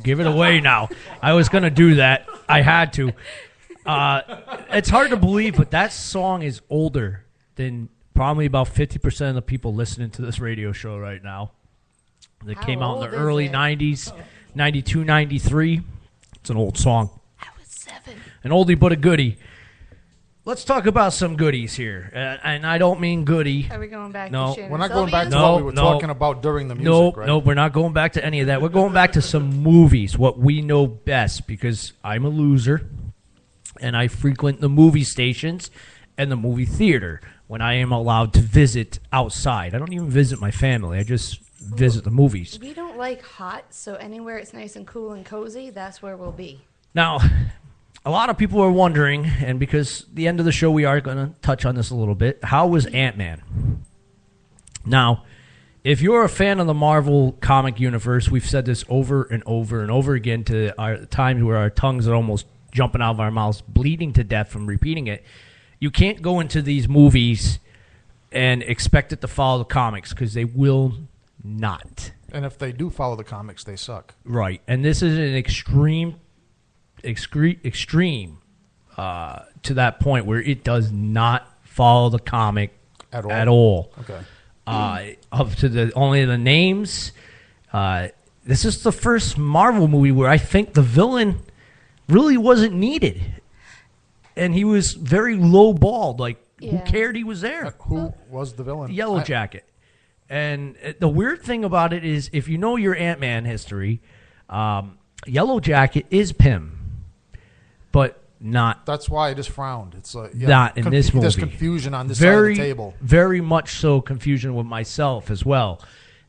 Give it away now. I was going to do that. I had to. It's hard to believe, but that song is older than probably about 50% of the people listening to this radio show right now. That came out in the early 90s, 92, 93. It's an old song. I was 7. An oldie but a goodie. Let's talk about some goodies here. And I don't mean goodie. Are we going back No. to Shannon We're not going back to Sylvia's? what we were talking about during the music, Nope, right? nope, we're not going back to any of that. We're going back to some movies, what we know best, because I'm a loser, and I frequent the movie stations and the movie theater when I am allowed to visit outside. I don't even visit my family. I just visit the movies. We don't like hot, so anywhere it's nice and cool and cozy, that's where we'll be. Now, a lot of people are wondering, and because the end of the show we are going to touch on this a little bit, how was Ant-Man? Now, if you're a fan of the Marvel comic universe, we've said this over and over and over again to our times where our tongues are almost jumping out of our mouths, bleeding to death from repeating it. You can't go into these movies and expect it to follow the comics because they will not. And if they do follow the comics, they suck. Right. And this is an extreme to that point where it does not follow the comic at all. Okay. Up to only the names. This is the first Marvel movie where I think the villain really wasn't needed, and he was very low-balled. Like, who cared he was there? Who was the villain? Yellow Jacket. And the weird thing about it is, if you know your Ant-Man history, Yellow Jacket is Pym, but not. That's why I just frowned. It's like not in this movie. There's confusion on this side of the table. Very much so confusion with myself as well.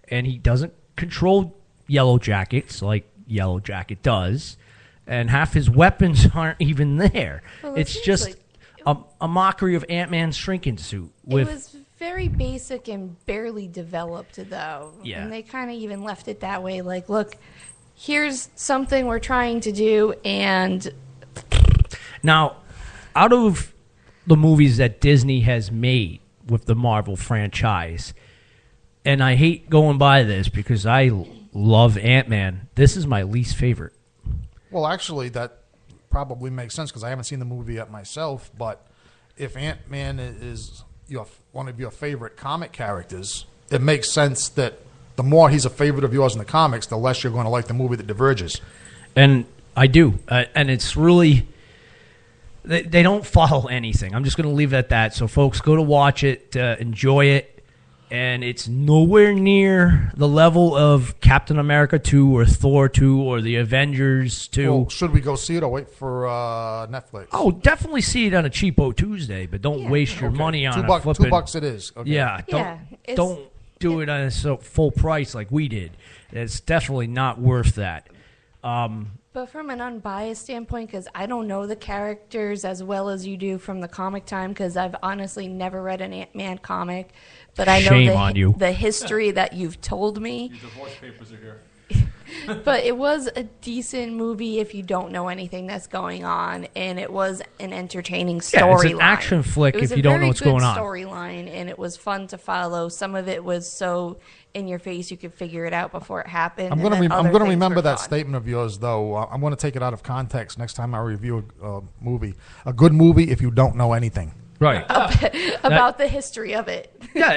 And he doesn't control Yellow Jackets like Yellow Jacket does. And half his weapons aren't even there. Well, it's just a mockery of Ant-Man's shrinking suit. It was very basic and barely developed, though. Yeah. And they kind of even left it that way. Like, look, here's something we're trying to do, and... Now, out of the movies that Disney has made with the Marvel franchise, and I hate going by this because I love Ant-Man, this is my least favorite. Well, actually, that probably makes sense because I haven't seen the movie yet myself, but if Ant-Man is one of your favorite comic characters, it makes sense that the more he's a favorite of yours in the comics, the less you're going to like the movie that diverges. And I do. And it's really... They don't follow anything. I'm just going to leave it at that. So, folks, go to watch it, enjoy it, and it's nowhere near the level of Captain America 2 or Thor 2 or the Avengers 2. Well, should we go see it or wait for Netflix? Oh, definitely see it on a cheapo Tuesday, but don't waste your money on $2 flipping. $2 it is. Okay. Yeah, don't do it on a full price like we did. It's definitely not worth that. But from an unbiased standpoint, because I don't know the characters as well as you do from the comic time, because I've honestly never read an Ant-Man comic, but I know the history that you've told me. Your divorce papers are here. But it was a decent movie if you don't know anything that's going on, and it was an entertaining storyline. Yeah, it's an action flick if you don't know what's going on. It was a very good storyline, and it was fun to follow. Some of it was so in your face you could figure it out before it happened. I'm going to remember that statement of yours, though. I'm going to take it out of context next time I review a movie. A good movie if you don't know anything. Right. About the history of it. Yeah,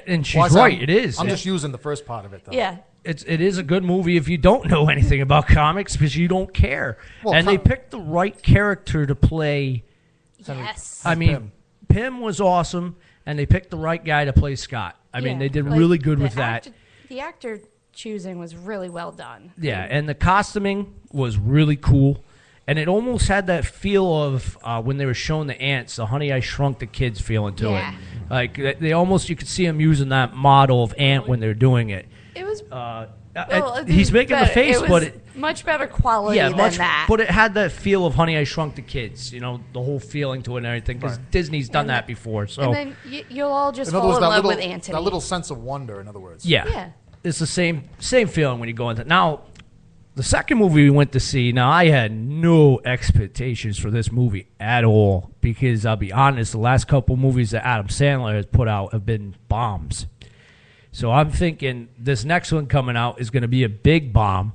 and she's right. It is. I'm just using the first part of it, though. Yeah. It is a good movie if you don't know anything about comics because you don't care. Well, and they picked the right character to play. Yes. I mean, Pym was awesome, and they picked the right guy to play Scott. I mean, they did really good with that. The actor choosing was really well done. Yeah, and the costuming was really cool. And it almost had that feel of when they were showing the ants, the Honey, I Shrunk the Kids feeling to it. Like, they almost, you could see them using that model of ant when they're doing it. It was... he's making the face, but it... much better quality than that. But it had that feel of Honey, I Shrunk the Kids. You know, the whole feeling to it and everything. Because Disney's done that before. So. And then you'll all just fall in love with Anthony. That little sense of wonder, in other words. Yeah. It's the same feeling when you go into... Now... The second movie we went to see, now I had no expectations for this movie at all because I'll be honest, the last couple movies that Adam Sandler has put out have been bombs. So I'm thinking this next one coming out is going to be a big bomb,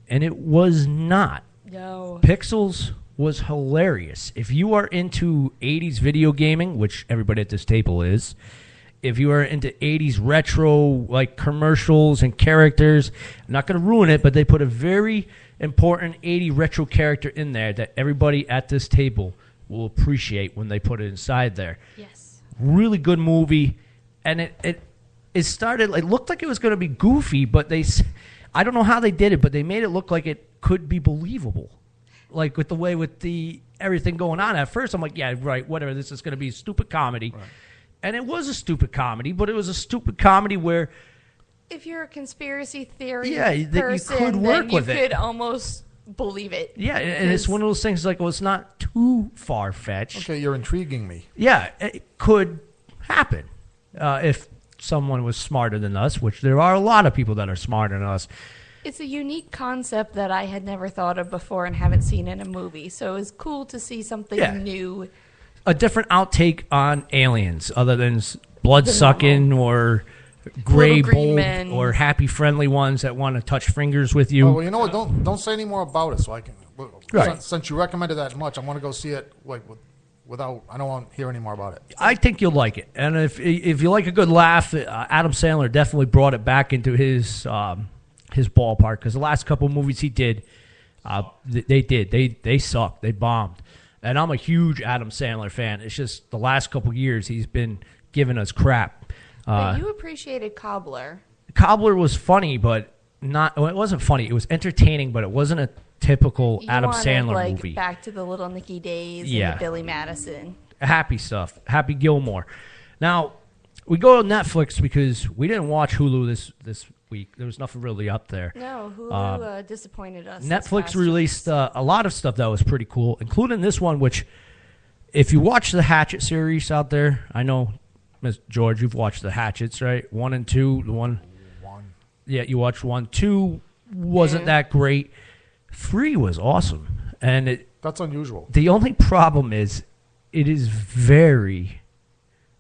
and it was not. No. Pixels was hilarious. If you are into 80s video gaming, which everybody at this table is, if you are into 80s retro like commercials and characters, I'm not going to ruin it, but they put a very important 80 retro character in there that everybody at this table will appreciate when they put it inside there. Yes. Really good movie, and it started. It looked like it was going to be goofy, but I don't know how they did it, but they made it look like it could be believable, like with the way with the everything going on. At first, I'm like, yeah, right, whatever. This is going to be a stupid comedy, right. And it was a stupid comedy, but it was a stupid comedy where if you're a conspiracy theory person, you could work with it. You could almost believe it. Yeah, and it's one of those things like, well, it's not too far-fetched. Okay, you're intriguing me. Yeah, it could happen if someone was smarter than us, which there are a lot of people that are smarter than us. It's a unique concept that I had never thought of before and haven't seen in a movie, so it's cool to see something new. A different outtake on aliens other than blood-sucking or gray bulb or happy friendly ones that want to touch fingers with you. Oh, well, you know what? Don't say any more about it so I can. Right. Since you recommended that much, I want to go see it without. I don't want to hear any more about it. I think you'll like it, and if you like a good laugh, Adam Sandler definitely brought it back into his ballpark because the last couple movies he did, they sucked, they bombed, and I'm a huge Adam Sandler fan. It's just the last couple years he's been giving us crap. But you appreciated Cobbler. Cobbler was funny, but not. Well, it wasn't funny. It was entertaining, but it wasn't a typical Adam Sandler movie. Back to the Little Nicky days and the Billy Madison. Happy stuff. Happy Gilmore. Now, we go to Netflix because we didn't watch Hulu this week. There was nothing really up there. No, Hulu disappointed us. Netflix released a lot of stuff that was pretty cool, including this one, which if you watch the Hatchet series out there, I know, Ms. George, you've watched the Hatchets, right? 1 and 2. The one. Yeah, you watched 1. 2 wasn't that great. 3 was awesome. And that's unusual. The only problem is it is very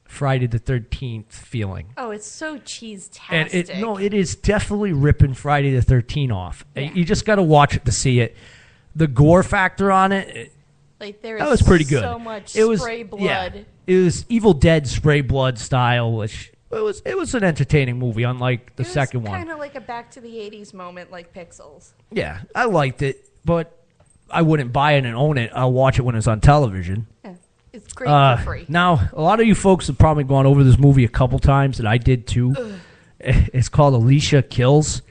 Friday the 13th feeling. Oh, it's so cheese-tastic. And it is definitely ripping Friday the 13th off. Yeah. You just got to watch it to see it. The gore factor on it, that was pretty good. So much spray blood. Yeah, it was Evil Dead spray blood style, which it was an entertaining movie, unlike the second one. It was kind of like a back to the 80s moment, like Pixels. Yeah, I liked it, but I wouldn't buy it and own it. I'll watch it when it's on television. Yeah, it's great for free. Now, a lot of you folks have probably gone over this movie a couple times, and I did too. It's called Alicia Kills.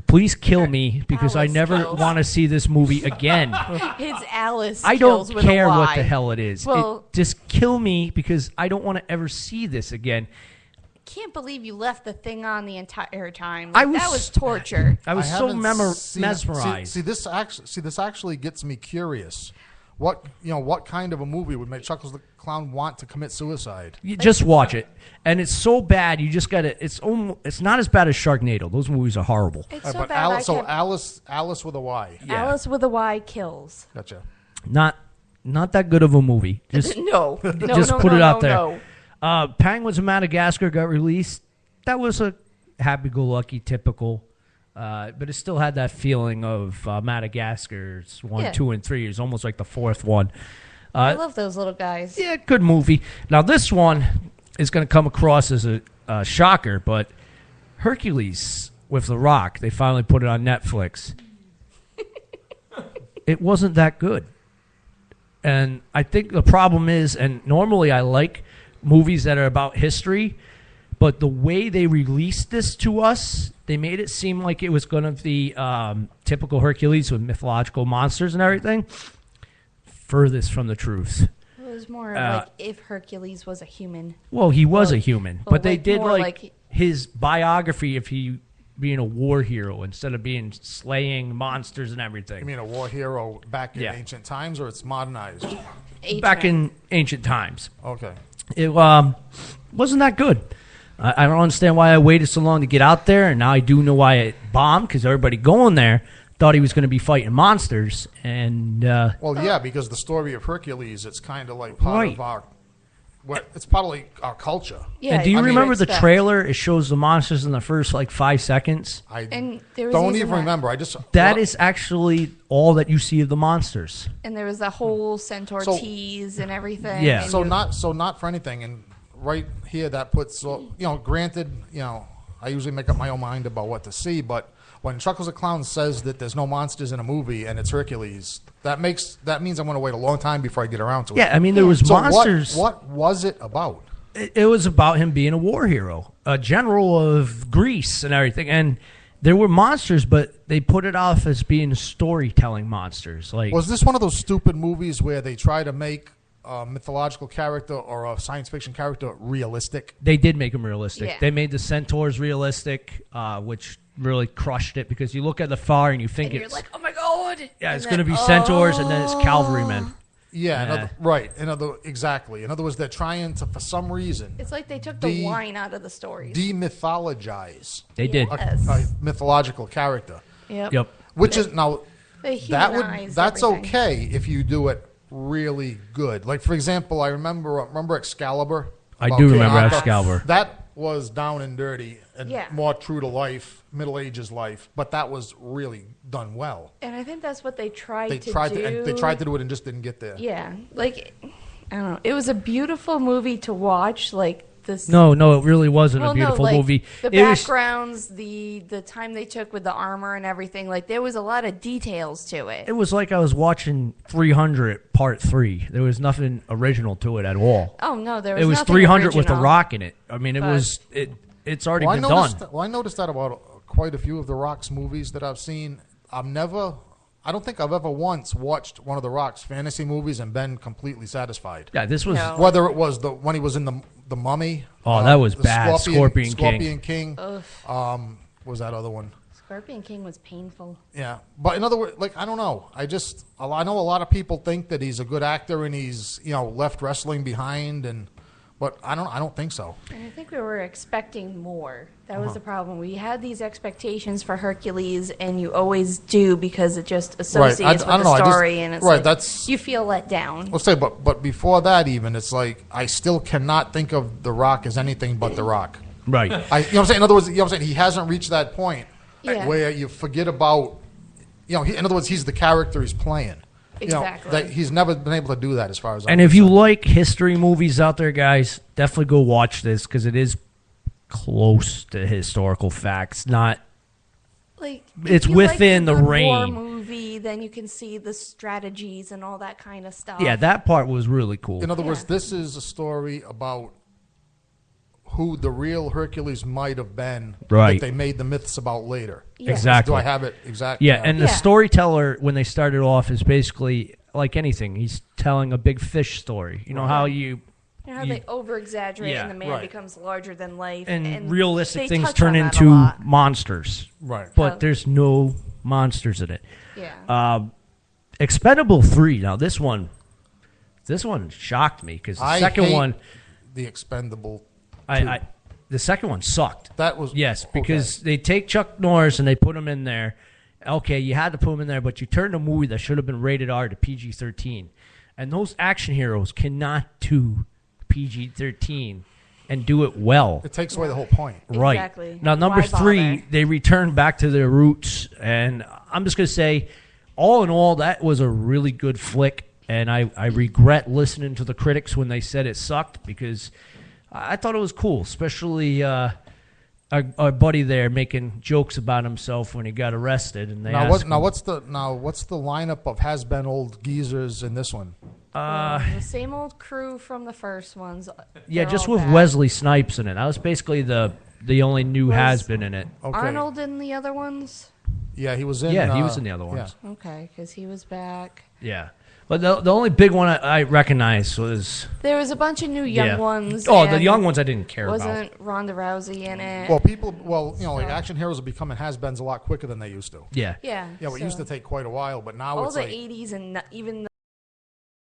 Please kill me because Alice I never want to see this movie again. It's Alice. I don't kills care with a Y. what the hell it is. Well, just kill me because I don't want to ever see this again. I can't believe you left the thing on the entire time. That was torture. I was so mesmerized. See, this actually gets me curious. What kind of a movie would make Chuckles the Clown want to commit suicide? You just watch it, and it's so bad. You just gotta. It's not as bad as Sharknado. Those movies are horrible. It's so bad. Alice with a Y. Yeah. Alice with a Y kills. Gotcha. Not that good of a movie. Just put it out there. Penguins of Madagascar got released. That was a happy-go-lucky, typical. But it still had that feeling of Madagascar's 1, 2, and 3. It was almost like the fourth one. I love those little guys. Yeah, good movie. Now, this one is going to come across as a shocker, but Hercules with The Rock, they finally put it on Netflix. It wasn't that good. And I think the problem is, and normally I like movies that are about history, but the way they released this to us, they made it seem like it was going to be typical Hercules with mythological monsters and everything. Furthest from the truth. It was more like if Hercules was a human. Well, he was a human, but they did like his biography of he being a war hero instead of being slaying monsters and everything. You mean a war hero back in ancient times, or it's modernized? Back in ancient times. Okay. It wasn't that good. I don't understand why I waited so long to get out there, and now I do know why it bombed, because everybody going there thought he was going to be fighting monsters. And because the story of Hercules, it's kind of like part of our it's probably our culture. Yeah. And do you remember the trailer? It shows the monsters in the first 5 seconds. And there was don't even remember. That is actually all that you see of the monsters. And there was the whole centaur tease and everything. Yeah. And not for anything. And right here, that puts granted, I usually make up my own mind about what to see, but when Chuckles the Clown says that there's no monsters in a movie and it's Hercules, that means I'm going to wait a long time before I get around to it. Yeah, I mean, there was monsters. What was it about? It was about him being a war hero, a general of Greece and everything. And there were monsters, but they put it off as being storytelling monsters. Was this one of those stupid movies where they try to make a mythological character or a science fiction character realistic? They did make them realistic. Yeah. They made the centaurs realistic, which really crushed it, because you look at the far and you think you're like, oh my god! Yeah, it's going to be centaurs and then it's cavalrymen. Yeah, right. Exactly. In other words, they're trying to, for some reason, it's like they took the wine out of the stories. Demythologize. They did a mythological character. Yep. Which is now that's everything. okay if you do it really good. Like, for example, I remember Excalibur. I do remember Excalibur. That was down and dirty and more true to life, Middle Ages life, but that was really done well. And I think that's what they tried to do. They tried to do it and just didn't get there. Yeah. I don't know. It was a beautiful movie to watch. This. No, it really wasn't a beautiful movie. The backgrounds, the time they took with the armor and everything, there was a lot of details to it. It was like I was watching 300 Part 3. There was nothing original to it at all. Oh no, there was. It was nothing 300 original. with The Rock in it. I mean, it's already been done. I noticed that about quite a few of The Rock's movies that I've seen. I don't think I've ever once watched one of The Rock's fantasy movies and been completely satisfied. Yeah, this was whether it was when he was in the Mummy. Oh, that was bad. Scorpion King. What was that other one? Scorpion King was painful. Yeah, but in other words, I don't know. I know a lot of people think that he's a good actor and he's left wrestling behind, but I don't think so. And I think we were expecting more. That was the problem. We had these expectations for Hercules, and you always do because it just associates with the story, and it's you feel let down. Let's say, but before that, even it's I still cannot think of The Rock as anything but The Rock. Right. You know what I'm saying? In other words, he hasn't reached that point where you forget about. In other words, he's the character he's playing. Exactly. He's never been able to do that as far as. And if you like history movies out there, guys, definitely go watch this because it is close to historical facts. Not it's within the range. War movie, then you can see the strategies and all that kind of stuff. Yeah, that part was really cool. In other words, this is a story about who the real Hercules might have been that they made the myths about later. Yeah. Exactly. Do I have it exactly? Yeah, and the storyteller, when they started off, is basically like anything. He's telling a big fish story. You know how they over-exaggerate and the man becomes larger than life. And realistic things turn into monsters. Right. But there's no monsters in it. Yeah. Expendable 3. Now, this one shocked me because the second one... The Expendable 2. The second one sucked. That was... Yes, because they take Chuck Norris and they put him in there. Okay, you had to put him in there, but you turned a movie that should have been rated R to PG-13. And those action heroes cannot do PG-13 and do it well. It takes away the whole point. Right. Exactly. Now, number 3, they return back to their roots. And I'm just going to say, all in all, that was a really good flick. And I regret listening to the critics when they said it sucked because I thought it was cool, especially our buddy there making jokes about himself when he got arrested. And what's the lineup of has-been old geezers in this one? The same old crew from the first ones. Yeah, just with Wesley Snipes in it. That was basically the only new has-been in it. Okay. Arnold in the other ones? Yeah, he was in. Yeah, he was in the other ones. Yeah. Okay, because he was back. Yeah. But the only big one I recognized was... There was a bunch of new young ones. Oh, the young ones I didn't care about. Wasn't Ronda Rousey in it? Action heroes are becoming has-beens a lot quicker than they used to. Yeah. Yeah. Yeah, it used to take quite a while, but now all it's the 80s and even